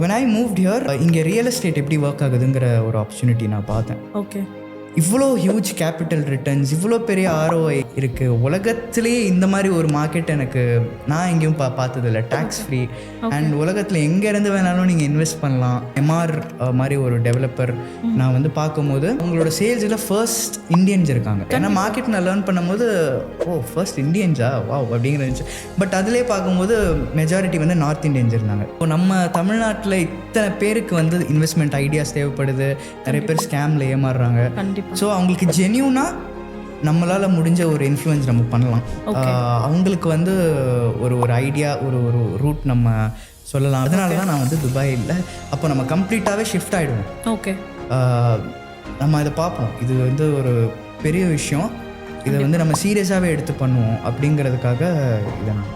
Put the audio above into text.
when I moved here இங்கே real estate எப்படி work ஆகுதுங்கிற ஒரு ஆப்பர்ச்சுனிட்டி நான் பார்த்தேன். ஓகே. இவ்வளோ ஹியூஜ் கேபிட்டல் ரிட்டர்ன்ஸ், இவ்வளோ பெரிய ROI இருக்குது. உலகத்துலேயே இந்த மாதிரி ஒரு மார்க்கெட் எனக்கு நான் எங்கேயும் பார்த்ததில்ல. டேக்ஸ் ஃப்ரீ அண்ட் உலகத்தில் எங்கேருந்து வேணாலும் நீங்கள் இன்வெஸ்ட் பண்ணலாம். MR மாதிரி ஒரு டெவலப்பர் நான் வந்து பார்க்கும்போது அவங்களோட சேல்ஸில் ஃபர்ஸ்ட் இந்தியன்ஸ் இருக்காங்க. ஏன்னா மார்க்கெட் நான் லேர்ன் பண்ணும்போது ஃபர்ஸ்ட் இந்தியன்ஸா வா அப்படிங்கிற இருந்துச்சு. பட் அதிலே பார்க்கும்போது மெஜாரிட்டி வந்து நார்த் இந்தியன்ஸ் இருந்தாங்க. இப்போ நம்ம தமிழ்நாட்டில் இத்தனை பேருக்கு வந்து இன்வெஸ்ட்மெண்ட் ஐடியாஸ் தேவைப்படுது. நிறைய பேர் ஸ்கேமில் ஏமாறுறாங்க. ஸோ அவங்களுக்கு ஜென்யூனாக நம்மளால் முடிஞ்ச ஒரு இன்ஃப்ளூயன்ஸ் நம்ம பண்ணலாம். அவங்களுக்கு வந்து ஒரு ஐடியா ஒரு ரூட் நம்ம சொல்லலாம். அதனால தான் நான் வந்து துபாயில் அப்போ நம்ம கம்ப்ளீட்டாகவே ஷிஃப்ட் ஆகிடுவோம். ஓகே. நம்ம இதை பார்ப்போம், இது வந்து ஒரு பெரிய விஷயம், இதை வந்து நம்ம சீரியஸாகவே எடுத்து பண்ணுவோம் அப்படிங்கிறதுக்காக இதை நான்